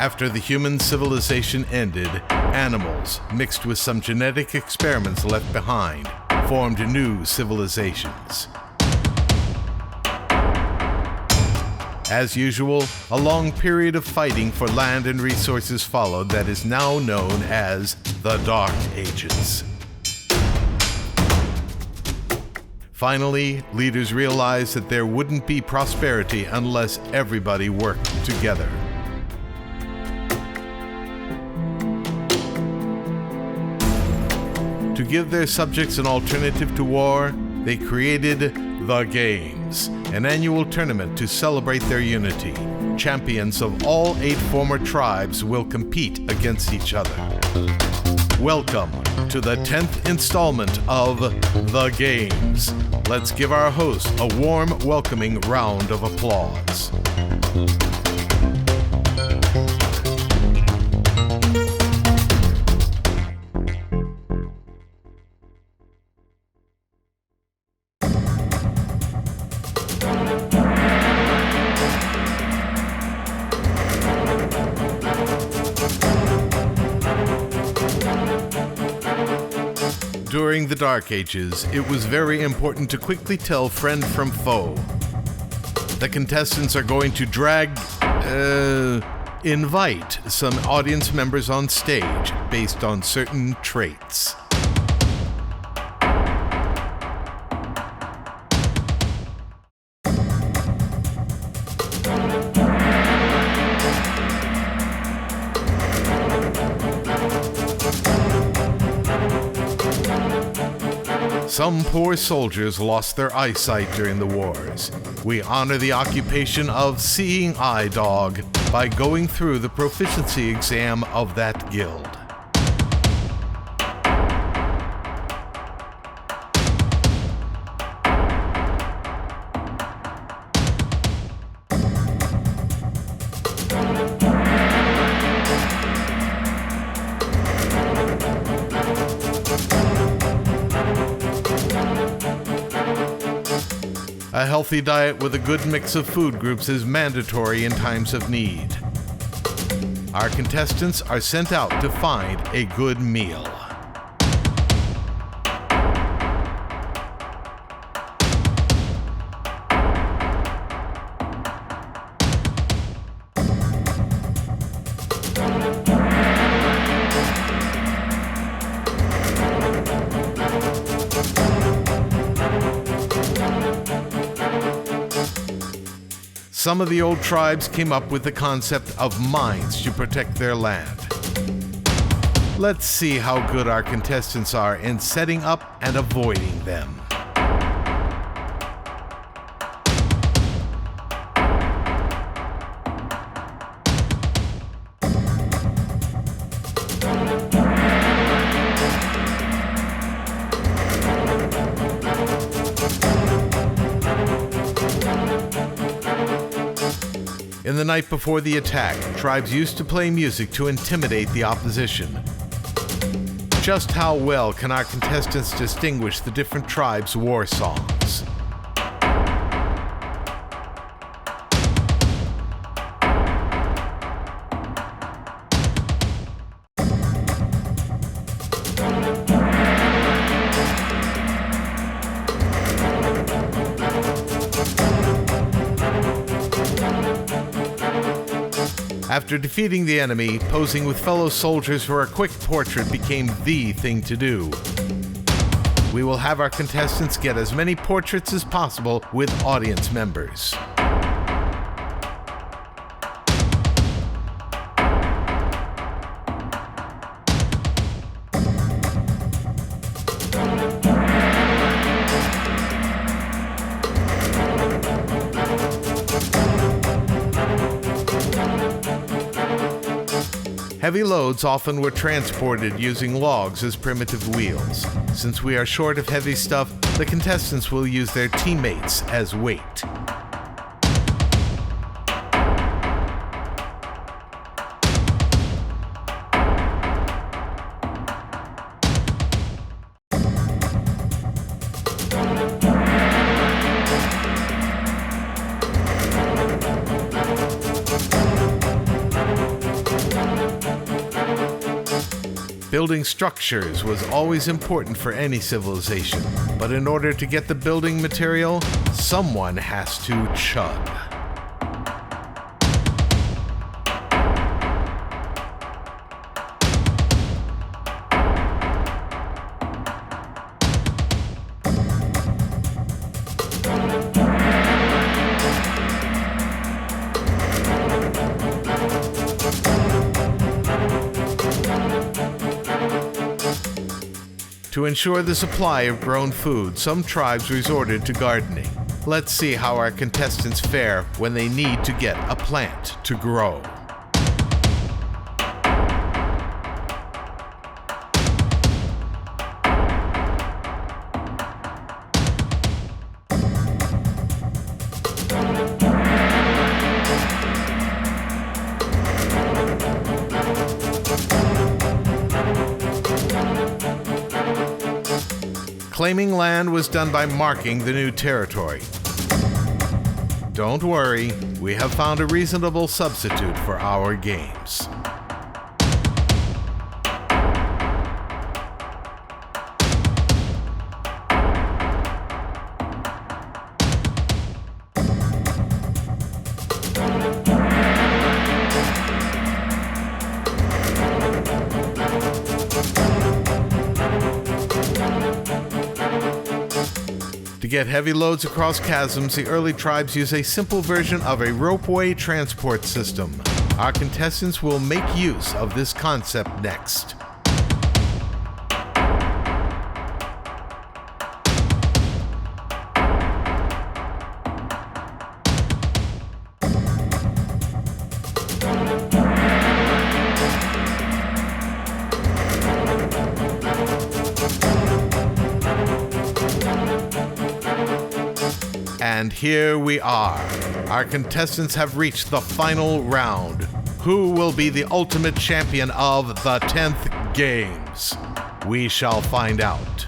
After the human civilization ended, animals, mixed with some genetic experiments left behind, formed new civilizations. As usual, a long period of fighting for land and resources followed that is now known as the Dark Ages. Finally, leaders realized that there wouldn't be prosperity unless everybody worked together. To give their subjects an alternative to war, they created the Games, an annual tournament to celebrate their unity. Champions of all 8 former tribes will compete against each other. Welcome to the 10th installment of The Games. Let's give our host a warm, welcoming round of applause. During the Dark Ages, it was very important to quickly tell friend from foe. The contestants are going to invite some audience members on stage based on certain traits. Some poor soldiers lost their eyesight during the wars. We honor the occupation of Seeing Eye Dog by going through the proficiency exam of that guild. A healthy diet with a good mix of food groups is mandatory in times of need. Our contestants are sent out to find a good meal. Some of the old tribes came up with the concept of mines to protect their land. Let's see how good our contestants are in setting up and avoiding them. In the night before the attack, tribes used to play music to intimidate the opposition. Just how well can our contestants distinguish the different tribes' war songs? After defeating the enemy, posing with fellow soldiers for a quick portrait became the thing to do. We will have our contestants get as many portraits as possible with audience members. Heavy loads often were transported using logs as primitive wheels. Since we are short of heavy stuff, the contestants will use their teammates as weight. Building structures was always important for any civilization, but in order to get the building material, someone has to chug. To ensure the supply of grown food, some tribes resorted to gardening. Let's see how our contestants fare when they need to get a plant to grow. Claiming land was done by marking the new territory. Don't worry, we have found a reasonable substitute for our games. To get heavy loads across chasms, the early tribes use a simple version of a ropeway transport system. Our contestants will make use of this concept next. And here we are. Our contestants have reached the final round. Who will be the ultimate champion of the 10th Games? We shall find out.